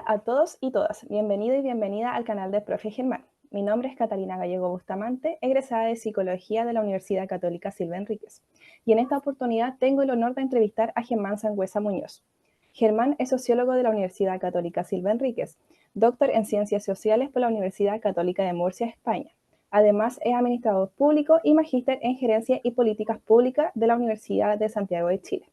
a todos y todas. Bienvenido y bienvenida al canal de Profe Germán. Mi nombre es Catalina Gallego Bustamante, egresada de Psicología de la Universidad Católica Silva Enríquez. Y en esta oportunidad tengo el honor de entrevistar a Germán Sangüesa Muñoz. Germán es sociólogo de la Universidad Católica Silva Enríquez, doctor en Ciencias Sociales por la Universidad Católica de Murcia, España. Además, es administrador público y magíster en Gerencia y Políticas Públicas de la Universidad de Santiago de Chile.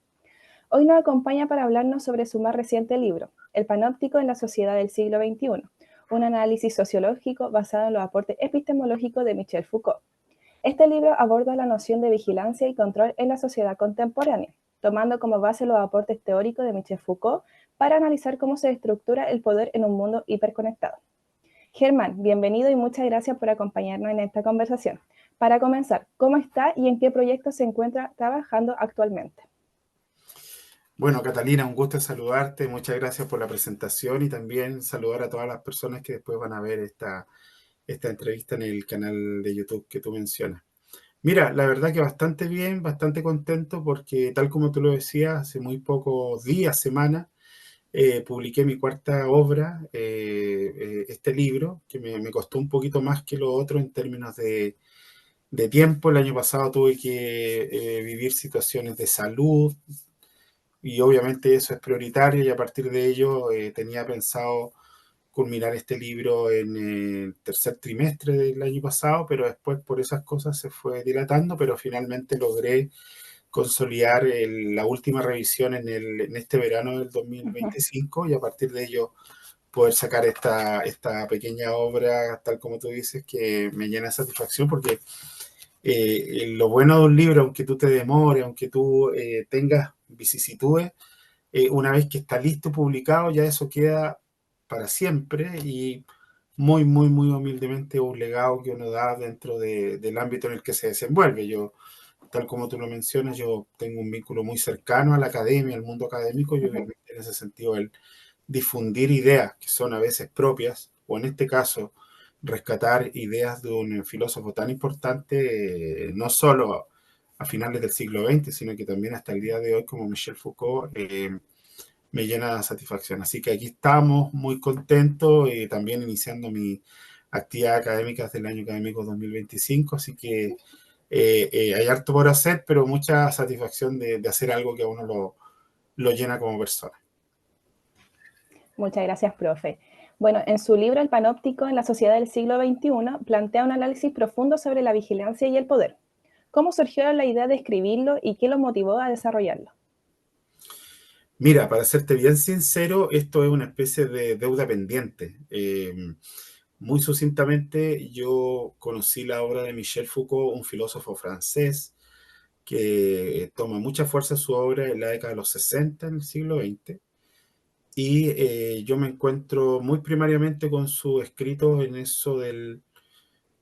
Hoy nos acompaña para hablarnos sobre su más reciente libro, El panóptico en la sociedad del siglo XXI, un análisis sociológico basado en los aportes epistemológicos de Michel Foucault. Este libro aborda la noción de vigilancia y control en la sociedad contemporánea, tomando como base los aportes teóricos de Michel Foucault para analizar cómo se estructura el poder en un mundo hiperconectado. Germán, bienvenido y muchas gracias por acompañarnos en esta conversación. Para comenzar, ¿cómo está y en qué proyecto se encuentra trabajando actualmente? Bueno, Catalina, un gusto saludarte. Muchas gracias por la presentación y también saludar a todas las personas que después van a ver esta entrevista en el canal de YouTube que tú mencionas. Mira, la verdad que bastante bien, bastante contento porque tal como tú lo decías, hace muy pocos días, semanas, publiqué mi cuarta obra, este libro, que me costó un poquito más que lo otro en términos de tiempo. El año pasado tuve que vivir situaciones de salud, y obviamente eso es prioritario, y a partir de ello tenía pensado culminar este libro en el tercer trimestre del año pasado, pero después por esas cosas se fue dilatando, pero finalmente logré consolidar la última revisión en este verano del 2025, y a partir de ello poder sacar esta pequeña obra, tal como tú dices, que me llena de satisfacción, porque lo bueno de un libro, aunque tú te demores, aunque tú tengas vicisitudes, una vez que está listo, publicado, ya eso queda para siempre, y muy, muy, muy humildemente un legado que uno da dentro del ámbito en el que se desenvuelve. Yo, tal como tú lo mencionas, yo tengo un vínculo muy cercano a la academia, al mundo académico, y obviamente en ese sentido el difundir ideas que son a veces propias, o en este caso rescatar ideas de un filósofo tan importante, no solo a finales del siglo XX, sino que también hasta el día de hoy, como Michel Foucault, me llena de satisfacción. Así que aquí estamos muy contentos, también iniciando mi actividad académica desde el año académico 2025, así que hay harto por hacer, pero mucha satisfacción de hacer algo que a uno lo llena como persona. Muchas gracias, profe. Bueno, en su libro El panóptico en la sociedad del siglo XXI plantea un análisis profundo sobre la vigilancia y el poder. ¿Cómo surgió la idea de escribirlo y qué lo motivó a desarrollarlo? Mira, para serte bien sincero, esto es una especie de deuda pendiente. Muy sucintamente, yo conocí la obra de Michel Foucault, un filósofo francés que toma mucha fuerza su obra en la década de los 60 en el siglo XX. Y yo me encuentro muy primariamente con sus escritos en eso del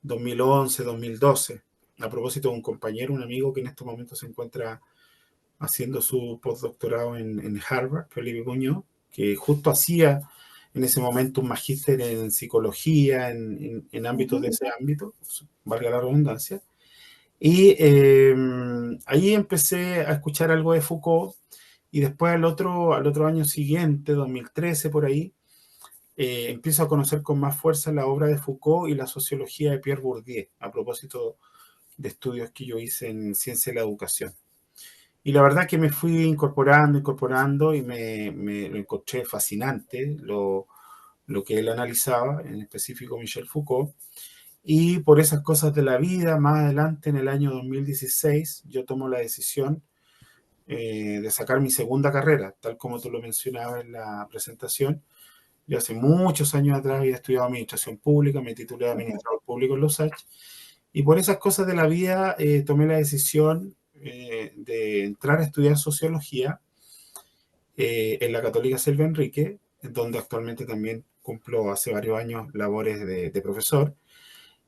2011, 2012, a propósito de un compañero, un amigo que en estos momentos se encuentra haciendo su postdoctorado en Harvard, Felipe Muñoz, que justo hacía en ese momento un magíster en psicología, en ámbitos de ese ámbito, valga la redundancia. Y ahí empecé a escuchar algo de Foucault, y después al otro año siguiente, 2013 por ahí, empiezo a conocer con más fuerza la obra de Foucault y la sociología de Pierre Bourdieu, a propósito de estudios que yo hice en ciencia de la educación. Y la verdad que me fui incorporando, y me lo encontré fascinante lo que él analizaba, en específico Michel Foucault. Y por esas cosas de la vida, más adelante, en el año 2016, yo tomo la decisión de sacar mi segunda carrera, tal como tú lo mencionabas en la presentación. Yo hace muchos años atrás había estudiado administración pública, me titulé de administrador público en los USACH, y por esas cosas de la vida tomé la decisión de entrar a estudiar sociología en la Católica Silva Enrique, donde actualmente también cumplo hace varios años labores de profesor.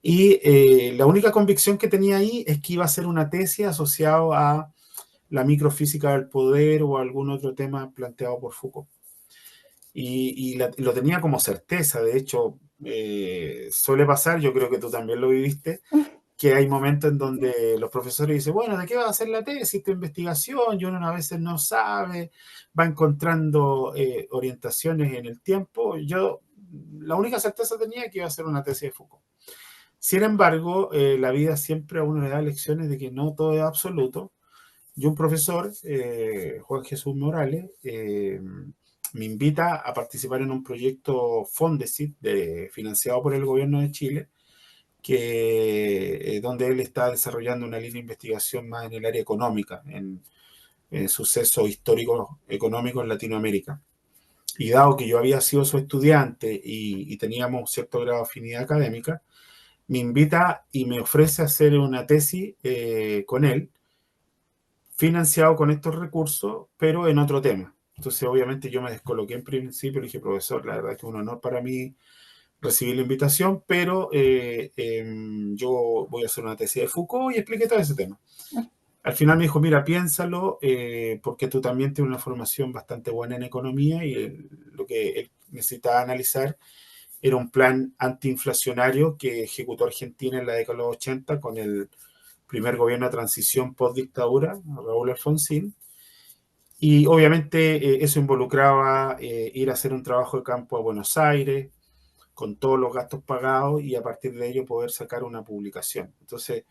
Y la única convicción que tenía ahí es que iba a ser una tesis asociada a la microfísica del poder o algún otro tema planteado por Foucault. Y lo tenía como certeza. De hecho, suele pasar, yo creo que tú también lo viviste, que hay momentos en donde los profesores dicen, bueno, ¿de qué va a ser la tesis, tu investigación? Y uno a veces no sabe, va encontrando orientaciones en el tiempo. Yo la única certeza tenía que iba a ser una tesis de Foucault. Sin embargo, la vida siempre a uno le da lecciones de que no todo es absoluto. Y un profesor, Juan Jesús Morales, me invita a participar en un proyecto Fondesit financiado por el gobierno de Chile, donde él está desarrollando una línea de investigación más en el área económica, en sucesos históricos económicos en Latinoamérica. Y dado que yo había sido su estudiante y teníamos cierto grado de afinidad académica, me invita y me ofrece hacer una tesis con él, financiado con estos recursos, pero en otro tema. Entonces, obviamente, yo me descoloqué en principio, le dije, profesor, la verdad es que es un honor para mí recibir la invitación, pero yo voy a hacer una tesis de Foucault y expliqué todo ese tema. Al final me dijo, mira, piénsalo, porque tú también tienes una formación bastante buena en economía y lo que él necesitaba analizar era un plan antiinflacionario que ejecutó Argentina en la década de los 80 con el primer gobierno de transición post-dictadura, Raúl Alfonsín. Y obviamente eso involucraba ir a hacer un trabajo de campo a Buenos Aires, con todos los gastos pagados y a partir de ello poder sacar una publicación. Entonces,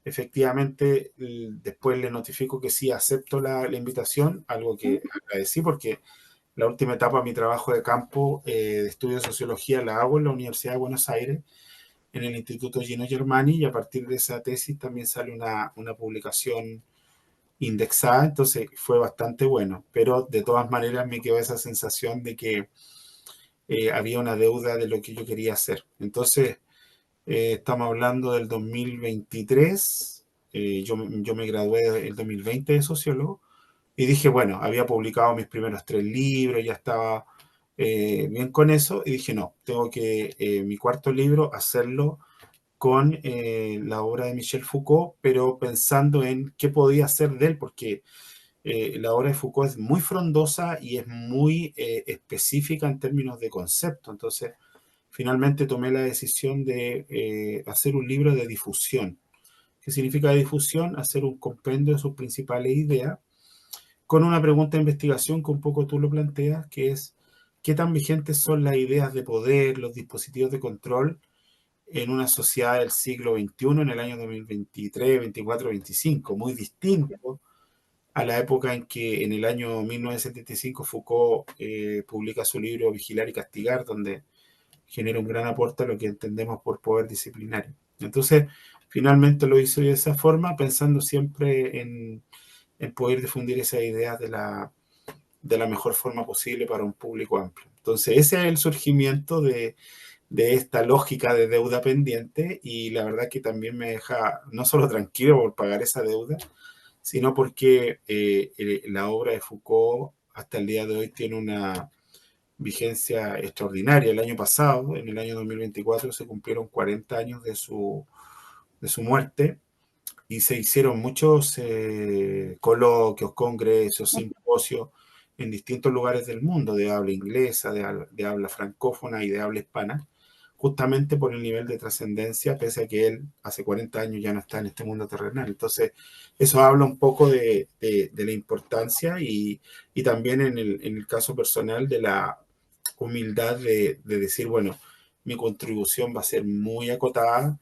efectivamente, después le notifico que sí acepto la invitación, algo que agradecí porque la última etapa de mi trabajo de campo de estudio de sociología la hago en la Universidad de Buenos Aires, en el Instituto Gino Germani, y a partir de esa tesis también sale una publicación indexada, entonces fue bastante bueno, pero de todas maneras me quedó esa sensación de que había una deuda de lo que yo quería hacer. Entonces, estamos hablando del 2023, yo me gradué el 2020 de sociólogo, y dije, bueno, había publicado mis primeros 3 libros, ya estaba bien con eso, y dije, no, tengo que mi cuarto libro hacerlo con la obra de Michel Foucault, pero pensando en qué podía hacer de él, porque la obra de Foucault es muy frondosa y es muy específica en términos de concepto. Entonces, finalmente tomé la decisión de hacer un libro de difusión. ¿Qué significa difusión? Hacer un compendio de sus principales ideas con una pregunta de investigación que un poco tú lo planteas, que es ¿qué tan vigentes son las ideas de poder, los dispositivos de control en una sociedad del siglo XXI, en el año 2023, 24, 25? Muy distinto a la época en que en el año 1975 Foucault publica su libro Vigilar y Castigar, donde genera un gran aporte a lo que entendemos por poder disciplinario. Entonces, finalmente lo hice de esa forma, pensando siempre en poder difundir esas ideas de la mejor forma posible para un público amplio. Entonces, ese es el surgimiento de esta lógica de deuda pendiente, y la verdad que también me deja no solo tranquilo por pagar esa deuda, sino porque la obra de Foucault hasta el día de hoy tiene una vigencia extraordinaria. El año pasado, en el año 2024, se cumplieron 40 años de su muerte y se hicieron muchos coloquios, congresos, simposios en distintos lugares del mundo, de habla inglesa, de habla francófona y de habla hispana, justamente por el nivel de trascendencia, pese a que él hace 40 años ya no está en este mundo terrenal. Entonces, eso habla un poco de la importancia y también en el caso personal de la humildad de decir, bueno, mi contribución va a ser muy acotada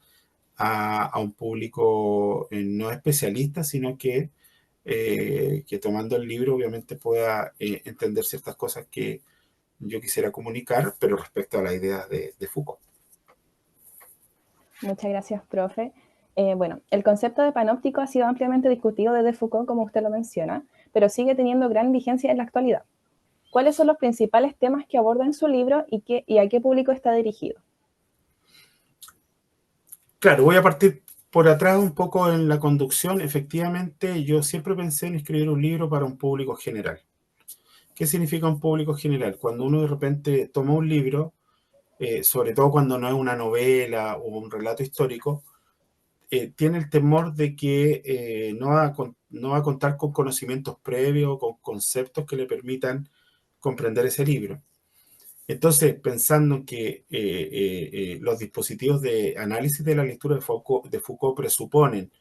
a un público no especialista, sino que tomando el libro obviamente pueda entender ciertas cosas que yo quisiera comunicar, pero respecto a las ideas de Foucault. Muchas gracias, profe. Bueno, el concepto de panóptico ha sido ampliamente discutido desde Foucault, como usted lo menciona, pero sigue teniendo gran vigencia en la actualidad. ¿Cuáles son los principales temas que aborda en su libro y a qué público está dirigido? Claro, voy a partir por atrás un poco en la conducción. Efectivamente, yo siempre pensé en escribir un libro para un público general. ¿Qué significa un público general? Cuando uno de repente toma un libro, sobre todo cuando no es una novela o un relato histórico, tiene el temor de que no va a contar con conocimientos previos, con conceptos que le permitan comprender ese libro. Entonces, pensando que los dispositivos de análisis de la lectura de Foucault presuponen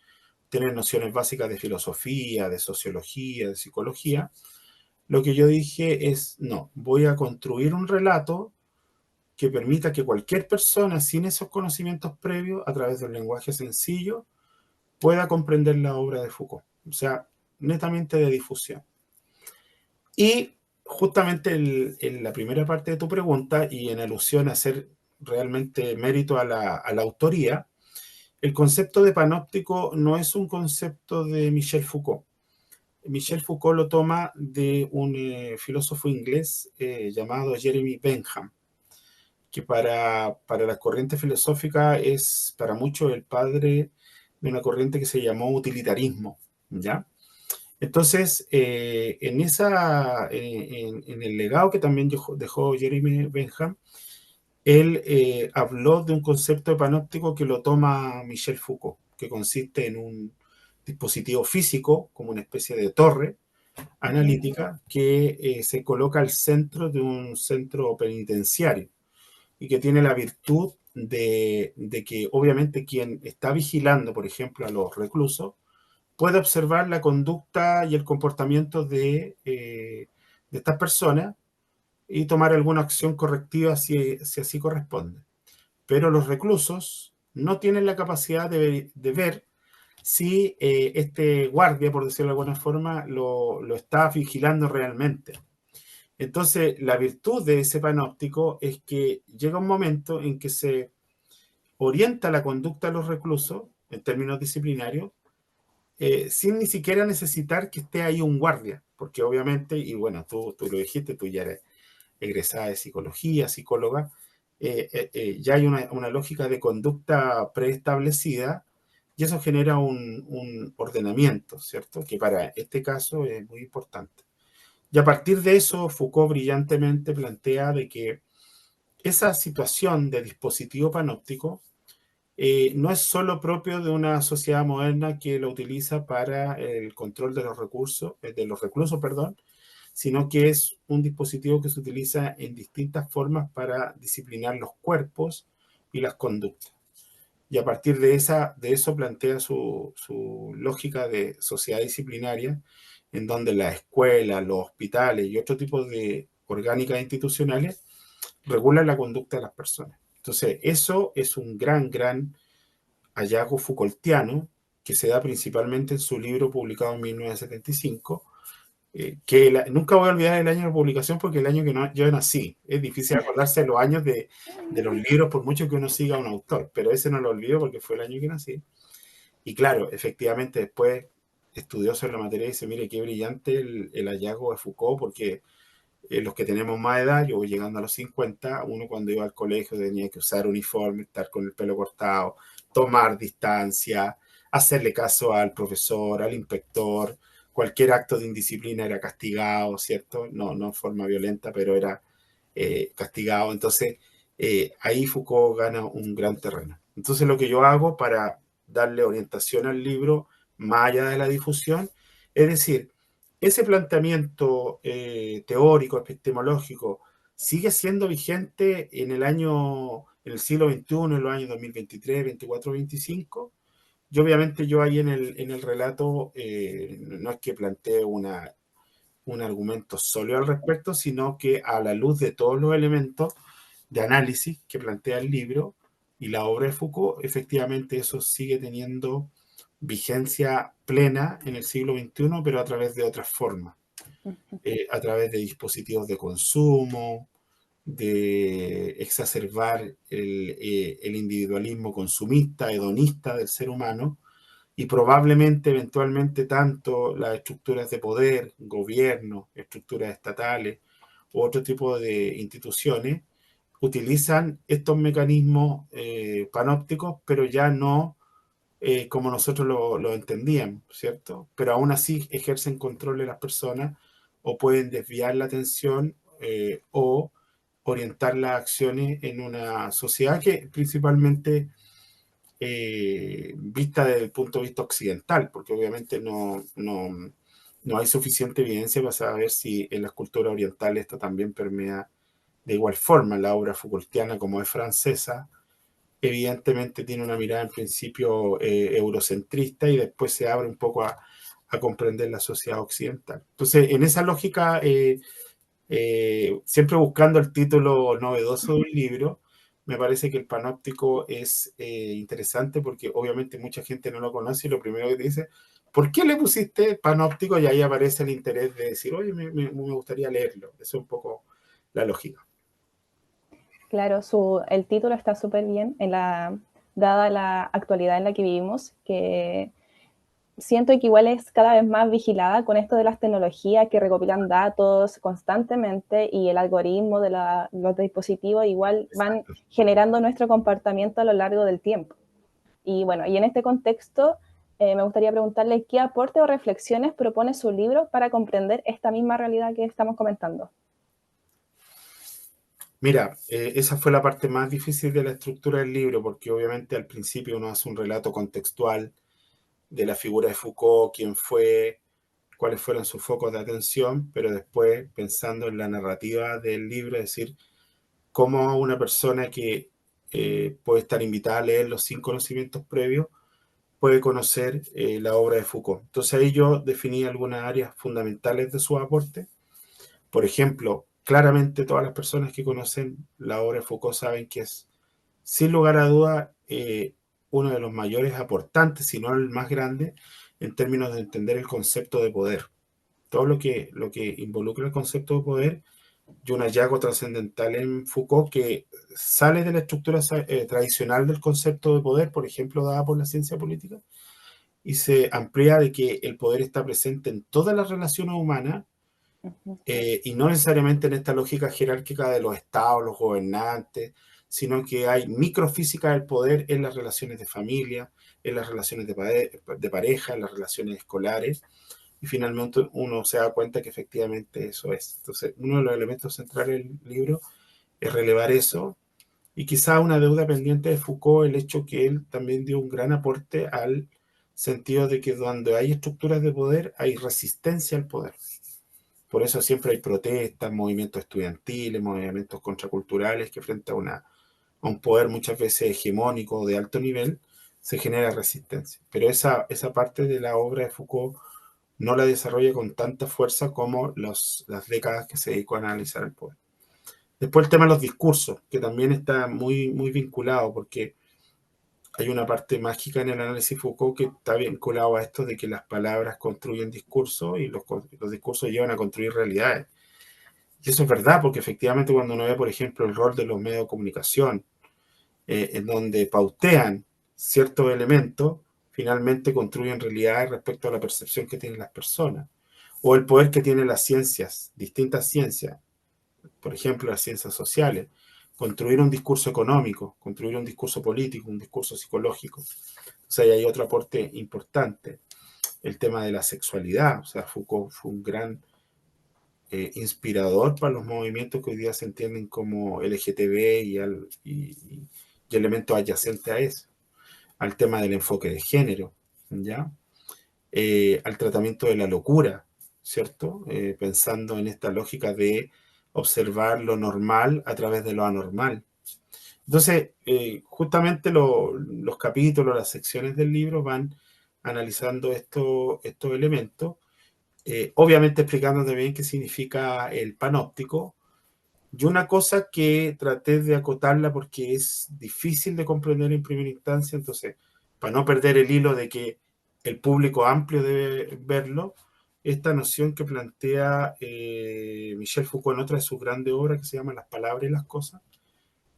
tener nociones básicas de filosofía, de sociología, de psicología, lo que yo dije es, no, voy a construir un relato que permita que cualquier persona sin esos conocimientos previos, a través del lenguaje sencillo, pueda comprender la obra de Foucault. O sea, netamente de difusión. Y justamente en la primera parte de tu pregunta, y en alusión a hacer realmente mérito a la autoría, el concepto de panóptico no es un concepto de Michel Foucault. Michel Foucault lo toma de un filósofo inglés llamado Jeremy Bentham, que para las corrientes filosóficas es para muchos el padre de una corriente que se llamó utilitarismo, ¿ya? Entonces, en el legado que también dejó Jeremy Bentham, él habló de un concepto de panóptico que lo toma Michel Foucault, que consiste en un dispositivo físico, como una especie de torre analítica, que se coloca al centro de un centro penitenciario y que tiene la virtud de que obviamente quien está vigilando, por ejemplo, a los reclusos, puede observar la conducta y el comportamiento de estas personas y tomar alguna acción correctiva si así corresponde. Pero los reclusos no tienen la capacidad de ver si este guardia, por decirlo de alguna forma, lo está vigilando realmente. Entonces, la virtud de ese panóptico es que llega un momento en que se orienta la conducta de los reclusos, en términos disciplinarios, sin ni siquiera necesitar que esté ahí un guardia, porque obviamente, y bueno, tú lo dijiste, tú ya eres egresada de psicología, psicóloga, ya hay una lógica de conducta preestablecida y eso genera un ordenamiento, ¿cierto? Que para este caso es muy importante. Y a partir de eso, Foucault brillantemente plantea de que esa situación de dispositivo panóptico no es solo propio de una sociedad moderna que lo utiliza para el control de los recursos, de los reclusos, perdón, sino que es un dispositivo que se utiliza en distintas formas para disciplinar los cuerpos y las conductas. Y a partir de eso plantea su lógica de sociedad disciplinaria, en donde la escuela, los hospitales y otro tipo de orgánicas institucionales regulan la conducta de las personas. Entonces, eso es un gran hallazgo Foucaultiano que se da principalmente en su libro publicado en 1975, nunca voy a olvidar el año de publicación porque el año que yo nací. Es difícil acordarse de los años de los libros por mucho que uno siga a un autor, pero ese no lo olvido porque fue el año que nací. Y claro, efectivamente después estudioso en la materia dice, mire, qué brillante el hallazgo de Foucault, porque los que tenemos más edad, yo voy llegando a los 50, uno cuando iba al colegio tenía que usar uniforme, estar con el pelo cortado, tomar distancia, hacerle caso al profesor, al inspector, cualquier acto de indisciplina era castigado, ¿cierto? No en forma violenta, pero era castigado. Entonces, ahí Foucault gana un gran terreno. Entonces, lo que yo hago para darle orientación al libro, más allá de la difusión, es decir, ese planteamiento teórico, epistemológico, sigue siendo vigente en el siglo XXI, en los años 2023, 24, 25. Y obviamente yo ahí en el relato no es que plantee un argumento sólido al respecto, sino que a la luz de todos los elementos de análisis que plantea el libro y la obra de Foucault, efectivamente eso sigue teniendo vigencia plena en el siglo XXI, pero a través de otras formas, a través de dispositivos de consumo, de exacerbar el individualismo consumista, hedonista del ser humano, y probablemente, eventualmente, tanto las estructuras de poder, gobierno, estructuras estatales u otro tipo de instituciones, utilizan estos mecanismos panópticos, pero ya no como nosotros lo entendíamos, ¿cierto? Pero aún así ejercen control de las personas o pueden desviar la atención o orientar las acciones en una sociedad que principalmente vista desde el punto de vista occidental, porque obviamente no hay suficiente evidencia para saber si en las culturas orientales esto también permea De igual forma, la obra Foucaultiana, como es francesa, evidentemente tiene una mirada en principio eurocentrista y después se abre un poco a comprender la sociedad occidental. Entonces, en esa lógica, siempre buscando el título novedoso de un libro, me parece que el panóptico es interesante porque obviamente mucha gente no lo conoce y lo primero que te dice, ¿por qué le pusiste panóptico? Y ahí aparece el interés de decir, oye, me gustaría leerlo. Eso es un poco la lógica. Claro, el título está súper bien, dada la actualidad en la que vivimos, que siento que igual es cada vez más vigilada con esto de las tecnologías que recopilan datos constantemente y el algoritmo de los dispositivos igual van Exacto. generando nuestro comportamiento a lo largo del tiempo. Y bueno, y en este contexto me gustaría preguntarle qué aporte o reflexiones propone su libro para comprender esta misma realidad que estamos comentando. Mira, esa fue la parte más difícil de la estructura del libro, porque obviamente al principio uno hace un relato contextual de la figura de Foucault, quién fue, cuáles fueron sus focos de atención, pero después pensando en la narrativa del libro, es decir, cómo una persona que puede estar invitada a leerlo sin conocimientos previos puede conocer la obra de Foucault. Entonces ahí yo definí algunas áreas fundamentales de su aporte. Por ejemplo, claramente todas las personas que conocen la obra de Foucault saben que es, sin lugar a duda, uno de los mayores aportantes, si no el más grande, en términos de entender el concepto de poder. Todo lo que involucra el concepto de poder y un hallazgo trascendental en Foucault que sale de la estructura tradicional del concepto de poder, por ejemplo, dada por la ciencia política, y se amplía de que el poder está presente en todas las relaciones humanas y no necesariamente en esta lógica jerárquica de los estados, los gobernantes, sino que hay microfísica del poder en las relaciones de familia, en las relaciones de pareja, en las relaciones escolares, y finalmente uno se da cuenta que efectivamente eso es. Entonces, uno de los elementos centrales del libro es relevar eso, y quizá una deuda pendiente de Foucault, el hecho que él también dio un gran aporte al sentido de que donde hay estructuras de poder hay resistencia al poder. Por eso siempre hay protestas, movimientos estudiantiles, movimientos contraculturales que frente a un poder muchas veces hegemónico de alto nivel se genera resistencia. Pero esa parte de la obra de Foucault no la desarrolla con tanta fuerza como las décadas que se dedicó a analizar el poder. Después el tema de los discursos, que también está muy, muy vinculado, porque hay una parte mágica en el análisis Foucault que está vinculado a esto de que las palabras construyen discursos y los discursos llevan a construir realidades. Y eso es verdad, porque efectivamente cuando uno ve, por ejemplo, el rol de los medios de comunicación, en donde pautean ciertos elementos, finalmente construyen realidades respecto a la percepción que tienen las personas. O el poder que tienen las ciencias, distintas ciencias, por ejemplo, las ciencias sociales, construir un discurso económico, construir un discurso político, un discurso psicológico. O sea, ahí hay otro aporte importante, el tema de la sexualidad. O sea, Foucault fue un gran inspirador para los movimientos que hoy día se entienden como LGTB y elementos adyacentes a eso, al tema del enfoque de género, ¿ya? Al tratamiento de la locura, ¿cierto? Pensando en esta lógica de observar lo normal a través de lo anormal. Entonces, justamente los capítulos, las secciones del libro van analizando estos elementos, obviamente explicando también qué significa el panóptico. Y una cosa que traté de acotarla porque es difícil de comprender en primera instancia, entonces, para no perder el hilo de que el público amplio debe verlo, esta noción que plantea Michel Foucault en otra de sus grandes obras que se llama Las palabras y las cosas,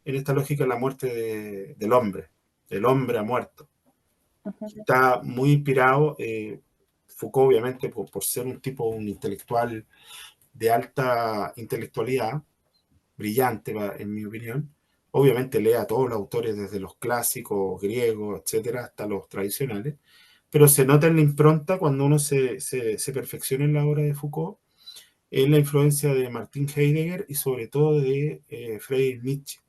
en esta lógica de la muerte del hombre ha muerto. Está muy inspirado, Foucault obviamente por ser un tipo, un intelectual de alta intelectualidad, brillante en mi opinión, obviamente lee a todos los autores desde los clásicos, griegos, etcétera, hasta los tradicionales, pero se nota en la impronta cuando uno se perfecciona en la obra de Foucault, en la influencia de Martin Heidegger y sobre todo de Friedrich Nietzsche.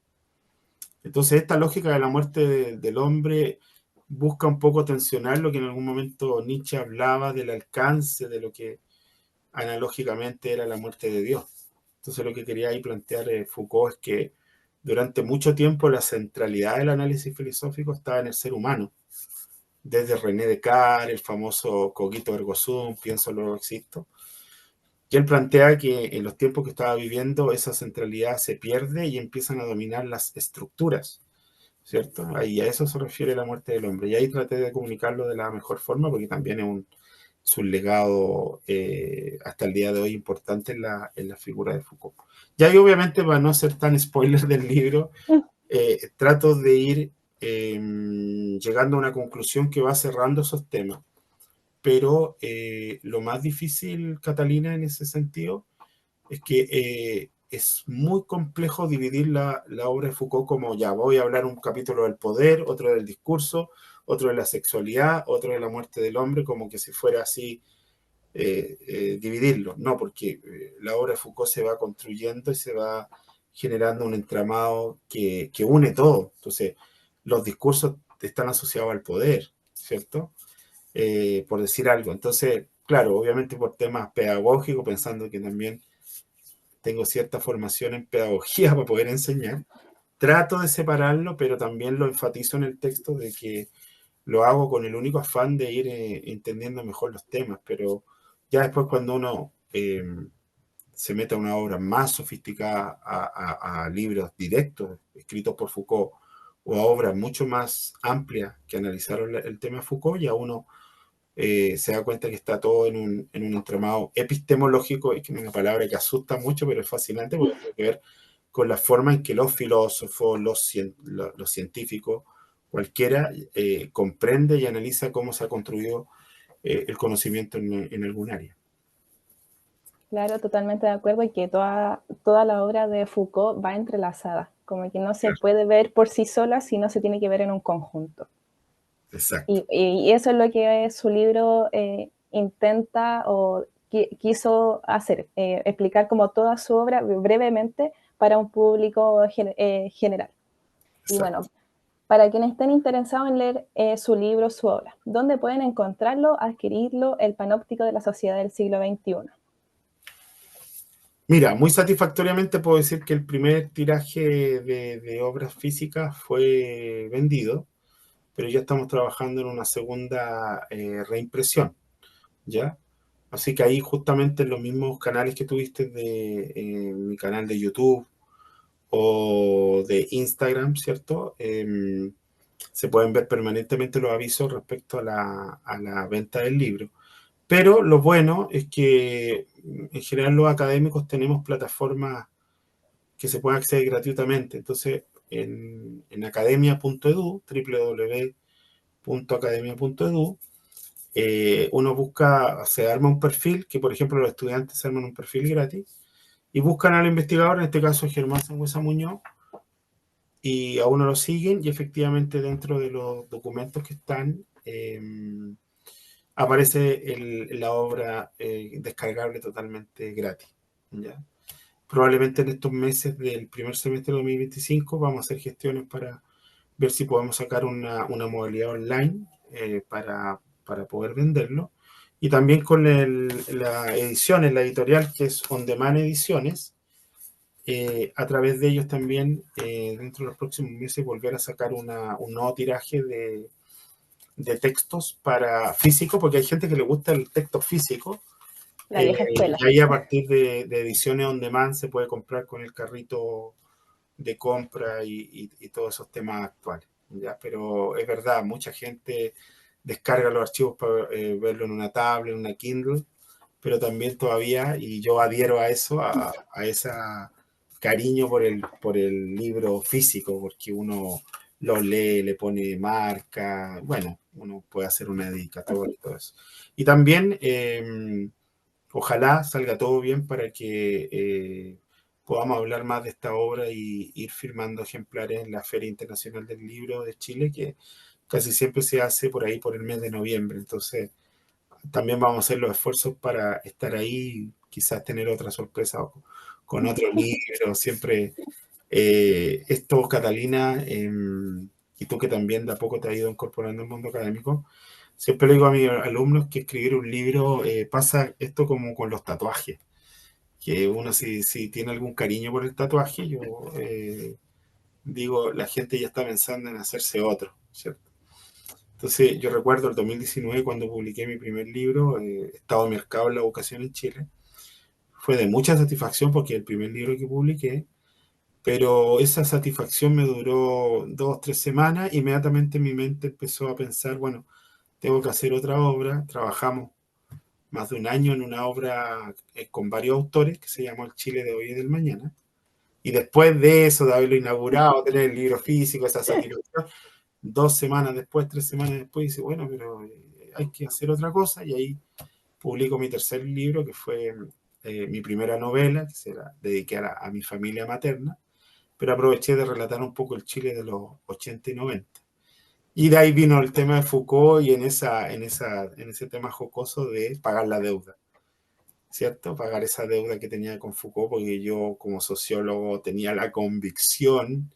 Entonces, esta lógica de la muerte del hombre busca un poco tensionar lo que en algún momento Nietzsche hablaba del alcance de lo que analógicamente era la muerte de Dios. Entonces lo que quería ahí plantear Foucault es que durante mucho tiempo la centralidad del análisis filosófico estaba en el ser humano, desde René Descartes, el famoso cogito ergo sum, pienso luego existo. Y él plantea que en los tiempos que estaba viviendo esa centralidad se pierde y empiezan a dominar las estructuras, ¿cierto? Ahí a eso se refiere la muerte del hombre. Y ahí traté de comunicarlo de la mejor forma porque también es un legado hasta el día de hoy importante en la figura de Foucault. Y ahí obviamente, para no ser tan spoiler del libro, trato de ir llegando a una conclusión que va cerrando esos temas. Pero lo más difícil, Catalina, en ese sentido, es que es muy complejo dividir la obra de Foucault como ya voy a hablar un capítulo del poder, otro del discurso, otro de la sexualidad, otro de la muerte del hombre, como que si fuera así dividirlo. No, porque la obra de Foucault se va construyendo y se va generando un entramado que une todo. Entonces, los discursos están asociados al poder, ¿cierto? Por decir algo. Entonces, claro, obviamente por temas pedagógicos, pensando que también tengo cierta formación en pedagogía para poder enseñar, trato de separarlo, pero también lo enfatizo en el texto de que lo hago con el único afán de ir entendiendo mejor los temas, pero ya después cuando uno se mete a una obra más sofisticada, a libros directos escritos por Foucault, o a obras mucho más amplias que analizaron el tema de Foucault, ya uno se da cuenta que está todo en un entramado epistemológico, y que es una palabra que asusta mucho, pero es fascinante porque tiene que ver con la forma en que los filósofos, los científicos, cualquiera, comprende y analiza cómo se ha construido el conocimiento en algún área. Claro, totalmente de acuerdo, y que toda la obra de Foucault va entrelazada, como que no se puede ver por sí sola, sino se tiene que ver en un conjunto. Exacto. Y eso es lo que su libro intenta o quiso hacer, explicar como toda su obra brevemente para un público general. Y bueno, Exacto. para quienes estén interesados en leer su libro, su obra, ¿dónde pueden encontrarlo, adquirirlo? El Panóptico de la Sociedad del Siglo XXI. Mira, muy satisfactoriamente puedo decir que el primer tiraje de obras físicas fue vendido, pero ya estamos trabajando en una segunda reimpresión, ¿ya? Así que ahí justamente en los mismos canales que tuviste de mi canal de YouTube o de Instagram, ¿cierto? Se pueden ver permanentemente los avisos respecto a la venta del libro. Pero lo bueno es que en general los académicos tenemos plataformas que se pueden acceder gratuitamente. Entonces, en academia.edu, www.academia.edu, uno busca, se arma un perfil, que por ejemplo los estudiantes se arman un perfil gratis, y buscan al investigador, en este caso Germán Sangüesa Muñoz, y a uno lo siguen, y efectivamente dentro de los documentos que están, aparece la obra descargable totalmente gratis, ¿ya? Probablemente en estos meses del primer semestre de 2025 vamos a hacer gestiones para ver si podemos sacar una modalidad online para poder venderlo. Y también con la edición, en la editorial que es On Demand Ediciones, a través de ellos también, dentro de los próximos meses, volver a sacar un nuevo tiraje de textos para físico, porque hay gente que le gusta el texto físico, La vieja escuela. y ahí a partir de ediciones on demand se puede comprar con el carrito de compra y todos esos temas actuales, ¿ya? Pero es verdad, mucha gente descarga los archivos para verlo en una tablet, en una Kindle, pero también todavía, y yo adhiero a eso, a ese cariño por el libro físico, porque uno lo lee, le pone marca, bueno, uno puede hacer una dedicatoria y todo eso. Y también, ojalá salga todo bien para que podamos hablar más de esta obra y ir firmando ejemplares en la Feria Internacional del Libro de Chile, que casi siempre se hace por ahí por el mes de noviembre. Entonces, también vamos a hacer los esfuerzos para estar ahí, quizás tener otra sorpresa con otro libro. Siempre esto, Catalina, y tú que también de a poco te has ido incorporando al mundo académico, siempre le digo a mis alumnos que escribir un libro pasa esto como con los tatuajes. que uno si tiene algún cariño por el tatuaje, yo digo, la gente ya está pensando en hacerse otro, ¿cierto? Entonces yo recuerdo el 2019 cuando publiqué mi primer libro, Estado de Mercado en la Educación en Chile. Fue de mucha satisfacción porque es el primer libro que publiqué, pero esa satisfacción me duró 2 o 3 semanas. Inmediatamente mi mente empezó a pensar, bueno, tengo que hacer otra obra. Trabajamos más de un año en una obra con varios autores que se llamó El Chile de hoy y del mañana. Y después de eso, de haberlo inaugurado, tener el libro físico, esa satisfacción, 2 semanas después, 3 semanas después, dice, bueno, pero hay que hacer otra cosa. Y ahí publico mi tercer libro, que fue mi primera novela, que se la dediqué a mi familia materna, pero aproveché de relatar un poco el Chile de los 80 y 90. Y de ahí vino el tema de Foucault y en ese tema jocoso de pagar la deuda, ¿cierto? Pagar esa deuda que tenía con Foucault, porque yo como sociólogo tenía la convicción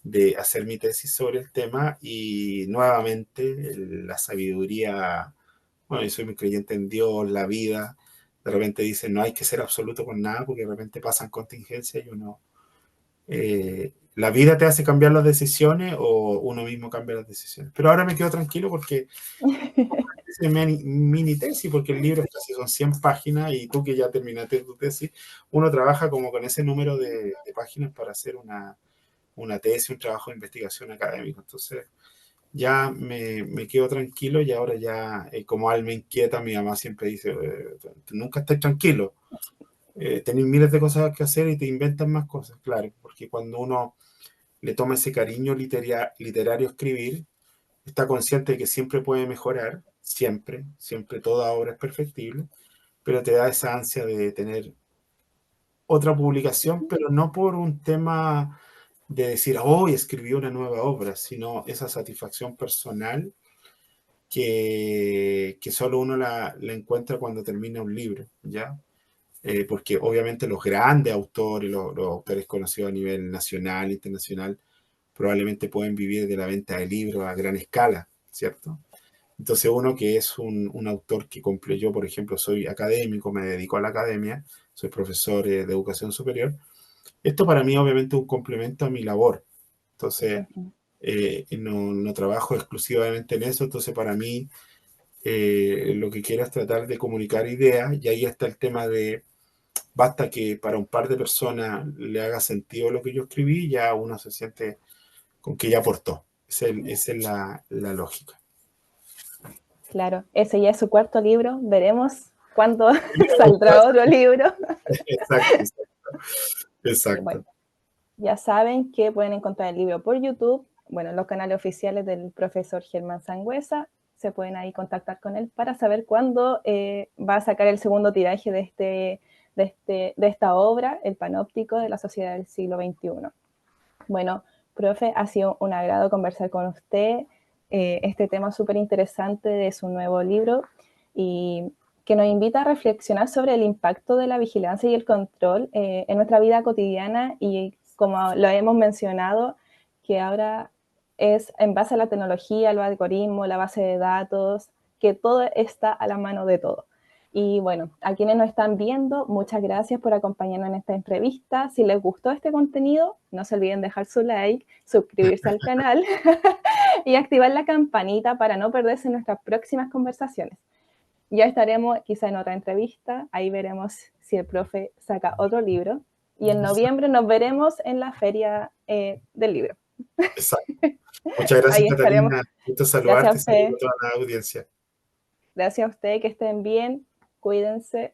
de hacer mi tesis sobre el tema y nuevamente la sabiduría, bueno, yo soy muy creyente en Dios, la vida, de repente dicen no hay que ser absoluto con nada porque de repente pasan contingencias y uno, la vida te hace cambiar las decisiones o uno mismo cambia las decisiones. Pero ahora me quedo tranquilo porque es mini tesis, porque el libro casi son 100 páginas y tú que ya terminaste tu tesis, uno trabaja como con ese número de páginas para hacer una tesis, un trabajo de investigación académico. Entonces, ya me quedo tranquilo y ahora ya, como alma inquieta, mi mamá siempre dice, nunca estés tranquilo, tenés miles de cosas que hacer y te inventan más cosas, claro, porque cuando uno le toma ese cariño literario a escribir, está consciente de que siempre puede mejorar, siempre, siempre toda obra es perfectible, pero te da esa ansia de tener otra publicación, pero no por un tema de decir, hoy escribí una nueva obra, sino esa satisfacción personal que solo uno la encuentra cuando termina un libro, ¿ya? Porque obviamente los grandes autores, los autores conocidos a nivel nacional, internacional, probablemente pueden vivir de la venta de libros a gran escala, ¿cierto? Entonces uno que es un autor que cumple, yo por ejemplo soy académico, me dedico a la academia, soy profesor de educación superior, esto para mí obviamente es un complemento a mi labor. Entonces, no trabajo exclusivamente en eso, entonces para mí lo que quiero es tratar de comunicar ideas y ahí está el tema de, basta que para un par de personas le haga sentido lo que yo escribí, ya uno se siente con que ya aportó. Esa es la lógica. Claro, ese ya es su cuarto libro. Veremos cuándo saldrá otro libro. Exacto, Y bueno, exacto. ya saben que pueden encontrar el libro por YouTube, bueno, los canales oficiales del profesor Germán Sangüesa, se pueden ahí contactar con él para saber cuándo va a sacar el segundo tiraje de esta obra, El Panóptico de la Sociedad del Siglo XXI. Bueno, profe, ha sido un agrado conversar con usted, este tema súper interesante de su nuevo libro y que nos invita a reflexionar sobre el impacto de la vigilancia y el control en nuestra vida cotidiana y como lo hemos mencionado, que ahora es en base a la tecnología, los algoritmos, la base de datos, que todo está a la mano de todo. Y bueno, a quienes nos están viendo, muchas gracias por acompañarnos en esta entrevista. Si les gustó este contenido, no se olviden dejar su like, suscribirse al canal y activar la campanita para no perderse nuestras próximas conversaciones. Ya estaremos quizá en otra entrevista, ahí veremos si el profe saca otro libro. Y en noviembre nos veremos en la feria del libro. Exacto. Muchas gracias, Ahí estaremos. Catalina. Gusto Gracias a saludarte y saludo usted. a toda la audiencia. Gracias a usted, que estén bien. Cuídense.